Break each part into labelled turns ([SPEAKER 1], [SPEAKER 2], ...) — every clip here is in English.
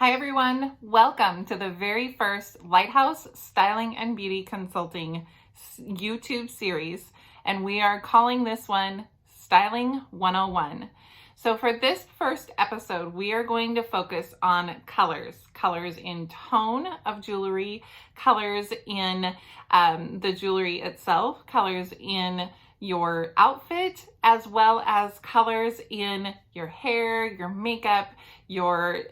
[SPEAKER 1] Hi everyone, welcome to the very first Lighthouse Styling and Beauty Consulting YouTube series, and we are calling this one Styling 101. So for this first episode, we are going to focus on colors in tone of jewelry, colors in the jewelry itself, colors in your outfit, as well as colors in your hair, your makeup, your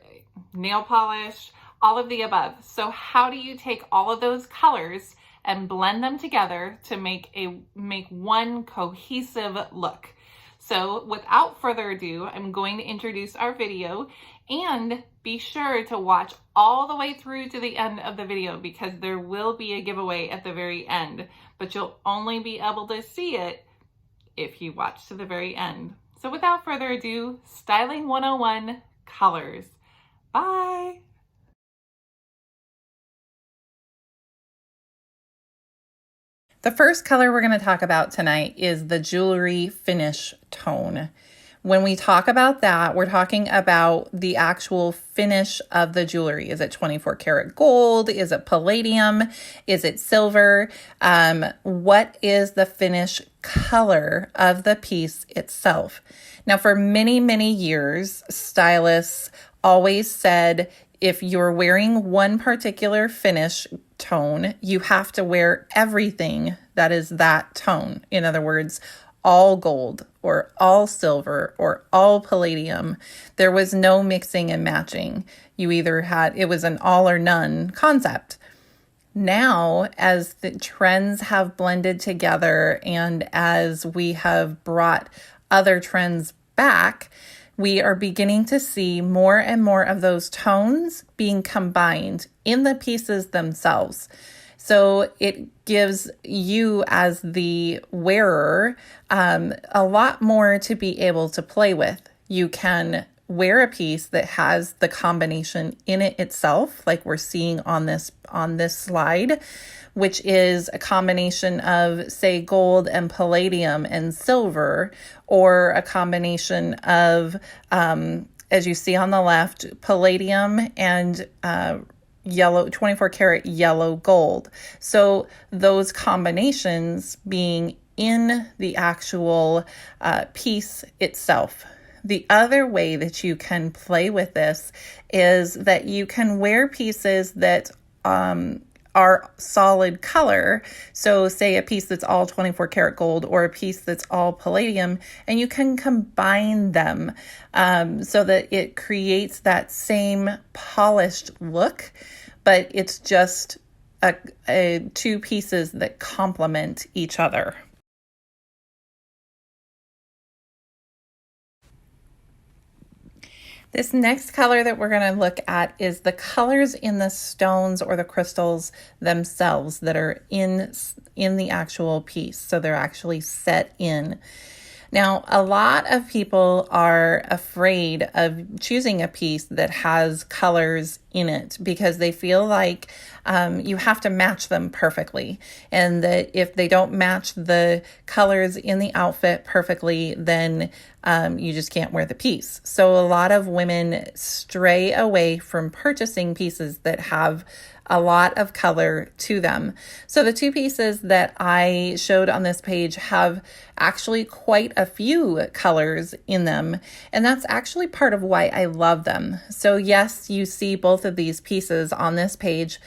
[SPEAKER 1] nail polish, all of the above. So how do you take all of those colors and blend them together to make one cohesive look? So without further ado, I'm going to introduce our video, and be sure to watch all the way through to the end of the video because there will be a giveaway at the very end, but you'll only be able to see it if you watch to the very end. So without further ado, Styling 101, colors. Bye. The first color we're going to talk about tonight is the jewelry finish tone. When we talk about that, we're talking about the actual finish of the jewelry. Is it 24 karat gold? Is it palladium? Is it silver? What is the finish color of the piece itself? Now, for many, many years, stylists always said if you're wearing one particular finish tone, you have to wear everything that is that tone. In other words, all gold or all silver or all palladium. There was no mixing and matching. It was an all or none concept. Now, as the trends have blended together and as we have brought other trends back, we are beginning to see more and more of those tones being combined in the pieces themselves. So it gives you as the wearer a lot more to be able to play with. You can wear a piece that has the combination in it itself, like we're seeing on this slide, which is a combination of, say, gold and palladium and silver, or a combination of, as you see on the left, palladium and yellow, 24 karat yellow gold. So those combinations being in the actual piece itself. The other way that you can play with this is that you can wear pieces that are solid color. So say a piece that's all 24 karat gold or a piece that's all palladium, and you can combine them so that it creates that same polished look, but it's just two pieces that complement each other. This next color that we're going to look at is the colors in the stones or the crystals themselves that are in the actual piece. So they're actually set in. Now, a lot of people are afraid of choosing a piece that has colors in it because they feel like you have to match them perfectly. And that if they don't match the colors in the outfit perfectly, then you just can't wear the piece. So a lot of women stray away from purchasing pieces that have a lot of color to them. So the two pieces that I showed on this page have actually quite a few colors in them, and that's actually part of why I love them. So yes, you see both of these pieces on this page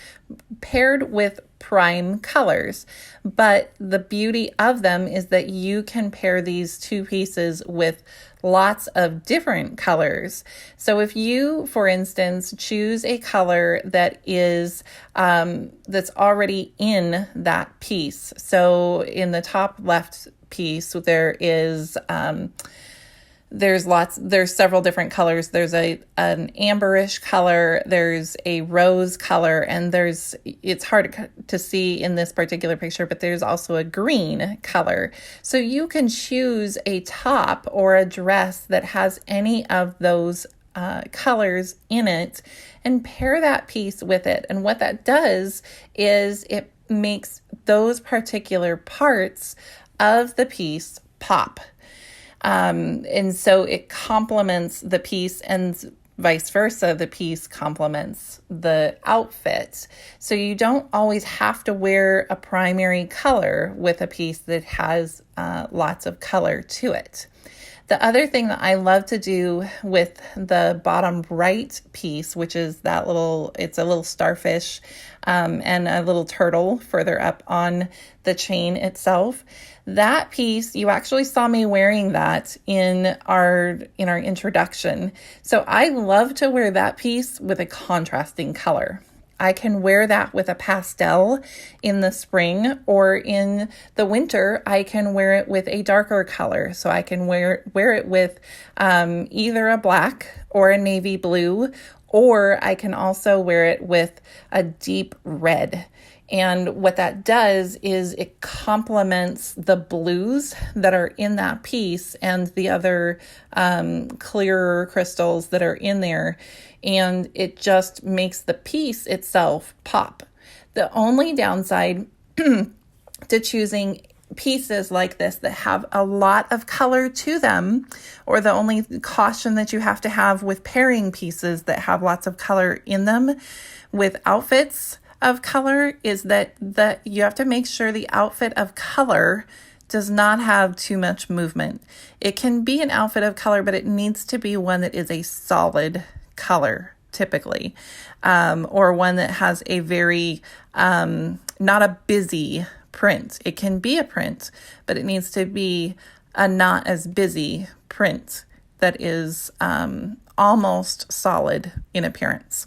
[SPEAKER 1] paired with prime colors, but the beauty of them is that you can pair these two pieces with lots of different colors. So if you, for instance, choose a color that is that's already in that piece. So in the top left piece, there's several different colors. There's an amberish color, there's a rose color, and it's hard to see in this particular picture, but there's also a green color. So you can choose a top or a dress that has any of those colors in it and pair that piece with it. And what that does is it makes those particular parts of the piece pop. And so it complements the piece and vice versa, the piece complements the outfit. So you don't always have to wear a primary color with a piece that has lots of color to it. The other thing that I love to do with the bottom right piece, which is it's a little starfish and a little turtle further up on the chain itself. That piece, you actually saw me wearing that in our introduction. So I love to wear that piece with a contrasting color. I can wear that with a pastel in the spring, or in the winter, I can wear it with a darker color. So I can wear it with either a black or a navy blue, or I can also wear it with a deep red. And what that does is it complements the blues that are in that piece and the other clearer crystals that are in there. And it just makes the piece itself pop. The only downside to choosing pieces like this that have a lot of color to them, or the only caution that you have to have with pairing pieces that have lots of color in them with outfits of color, is that you have to make sure the outfit of color does not have too much movement. It can be an outfit of color, but it needs to be one that is a solid color, typically, or one that has a very, not a busy print. It can be a print, but it needs to be a not as busy print that is almost solid in appearance.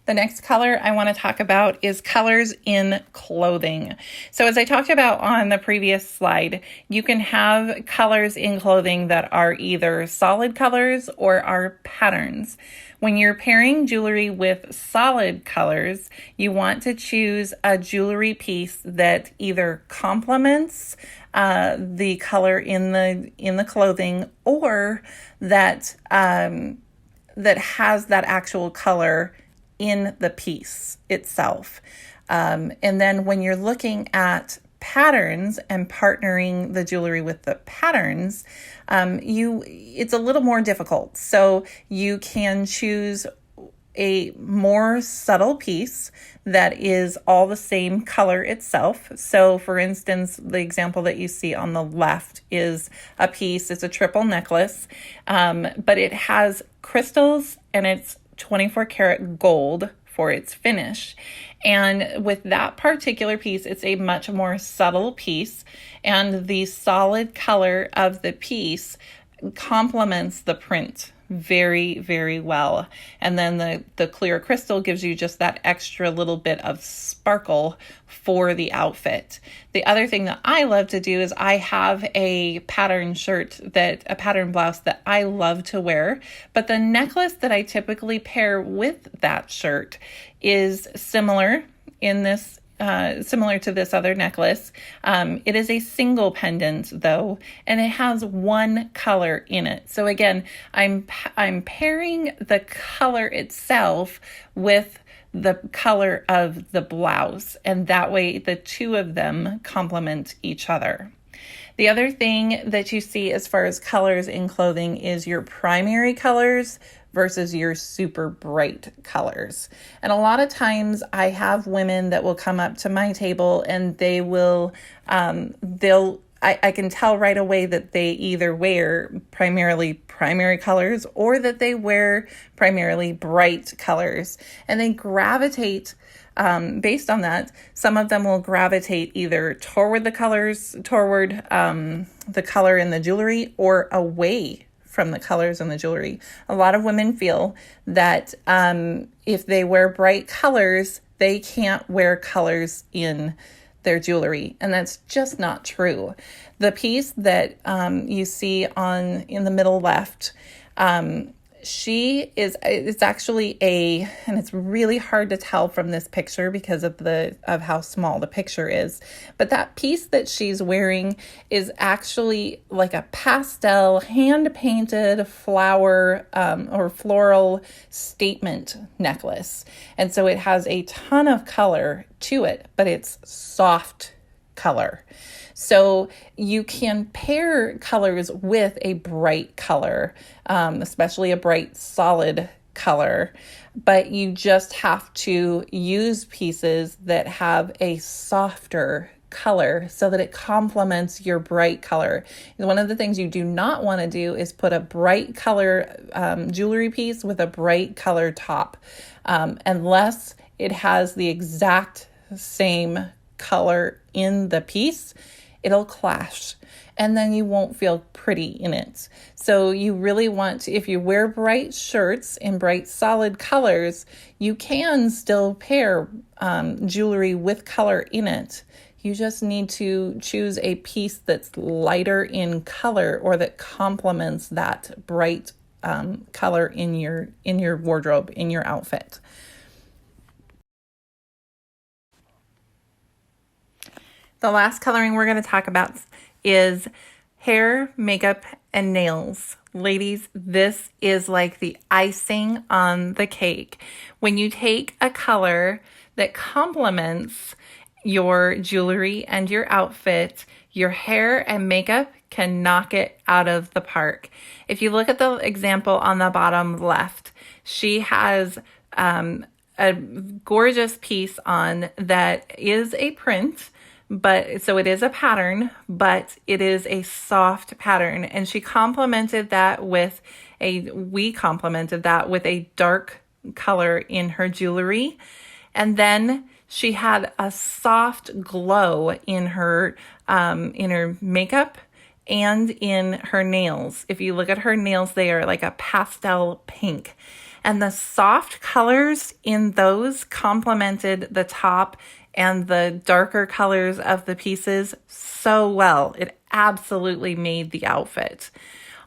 [SPEAKER 1] The next color I want to talk about is colors in clothing. So as I talked about on the previous slide, you can have colors in clothing that are either solid colors or are patterns. When you're pairing jewelry with solid colors, you want to choose a jewelry piece that either complements the color in the clothing, or that has that actual color in the piece itself. And then when you're looking at patterns and partnering the jewelry with the patterns, it's a little more difficult. So you can choose a more subtle piece that is all the same color itself. So for instance, the example that you see on the left is a piece, it's a triple necklace, but it has crystals and it's 24 karat gold for its finish. And with that particular piece, it's a much more subtle piece, and the solid color of the piece complements the print very, very well. And then the clear crystal gives you just that extra little bit of sparkle for the outfit. The other thing that I love to do is I have a pattern blouse that I love to wear, but the necklace that I typically pair with that shirt is similar to this other necklace. It is a single pendant though, and it has one color in it. So again, I'm pairing the color itself with the color of the blouse, and that way the two of them complement each other. The other thing that you see as far as colors in clothing is your primary colors versus your super bright colors. And a lot of times I have women that will come up to my table and they will, I can tell right away that they either wear primarily primary colors or that they wear primarily bright colors. And they gravitate based on that. Some of them will gravitate either toward the color in the jewelry, or away from the colors in the jewelry. A lot of women feel that if they wear bright colors, they can't wear colors in their jewelry, and that's just not true. The piece that you see in the middle left, it's actually and it's really hard to tell from this picture because of how small the picture is, but that piece that she's wearing is actually like a pastel hand painted flower or floral statement necklace. And so it has a ton of color to it, but it's soft color. So you can pair colors with a bright color, especially a bright solid color, but you just have to use pieces that have a softer color so that it complements your bright color. One of the things you do not want to do is put a bright color jewelry piece with a bright color top, unless it has the exact same color in the piece. It'll clash and then you won't feel pretty in it. So you really want to, if you wear bright shirts in bright solid colors, you can still pair jewelry with color in it. You just need to choose a piece that's lighter in color or that complements that bright color in your wardrobe, in your outfit. The last coloring we're going to talk about is hair, makeup, and nails. Ladies, this is like the icing on the cake. When you take a color that complements your jewelry and your outfit, your hair and makeup can knock it out of the park. If you look at the example on the bottom left, she has a gorgeous piece on that is a print, but so it is a pattern, but it is a soft pattern. And we complemented that with a dark color in her jewelry. And then she had a soft glow in her makeup and in her nails. If you look at her nails, they are like a pastel pink. And the soft colors in those complemented the top and the darker colors of the pieces so well. It absolutely made the outfit.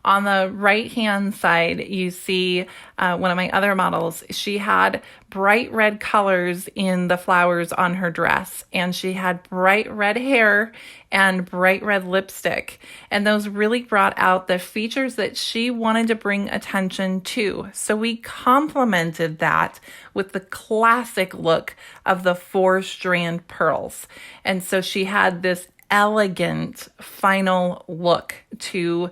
[SPEAKER 1] On the right-hand side, you see one of my other models. She had bright red colors in the flowers on her dress, and she had bright red hair and bright red lipstick. And those really brought out the features that she wanted to bring attention to. So we complemented that with the classic look of the 4-strand pearls. And so she had this elegant final look to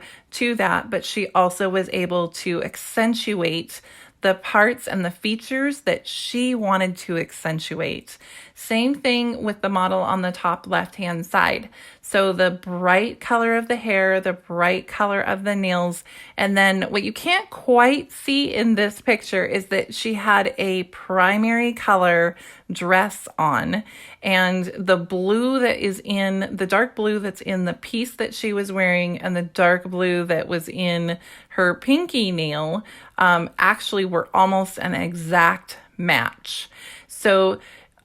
[SPEAKER 1] that, but she also was able to accentuate the parts and the features that she wanted to accentuate. Same thing with the model on the top left-hand side. So the bright color of the hair, the bright color of the nails, and then what you can't quite see in this picture is that she had a primary color dress on, and the dark blue that's in the piece that she was wearing and the dark blue that was in her pinky nail actually were almost an exact match. So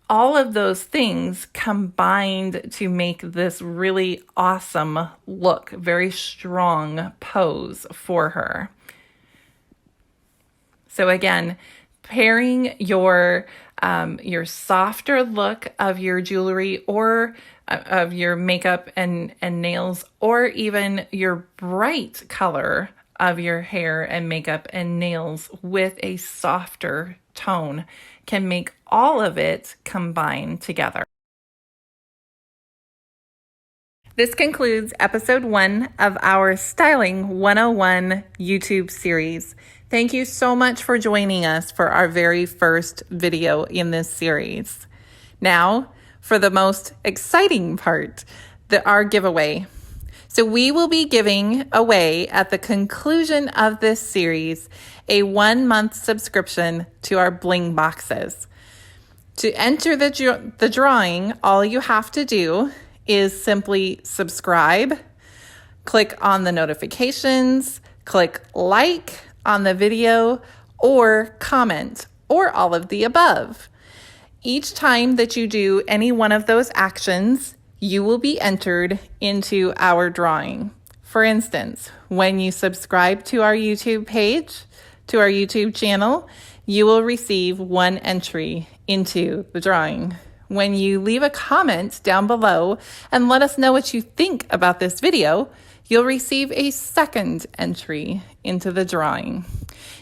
[SPEAKER 1] all of those things combined to make this really awesome look, very strong pose for her. So again, pairing your softer look of your jewelry or of your makeup and nails, or even your bright color of your hair and makeup and nails with a softer tone can make all of it combine together. This concludes episode 1 of our Styling 101 YouTube series. Thank you so much for joining us for our very first video in this series. Now, for the most exciting part, our giveaway. So we will be giving away at the conclusion of this series a 1-month subscription to our bling boxes. To enter the drawing, all you have to do is simply subscribe, click on the notifications, click like on the video, or comment, or all of the above. Each time that you do any one of those actions, you will be entered into our drawing. For instance, when you subscribe to our YouTube page, to our YouTube channel, you will receive one entry into the drawing. When you leave a comment down below and let us know what you think about this video, you'll receive a second entry into the drawing.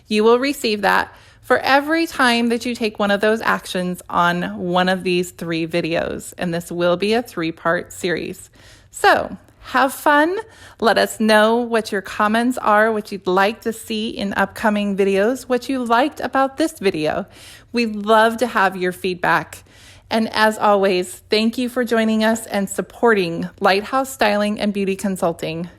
[SPEAKER 1] You will receive that for every time that you take one of those actions on one of these 3 videos, and this will be a 3-part series. So have fun. Let us know what your comments are, what you'd like to see in upcoming videos, what you liked about this video. We'd love to have your feedback. And as always, thank you for joining us and supporting Lighthouse Styling and Beauty Consulting.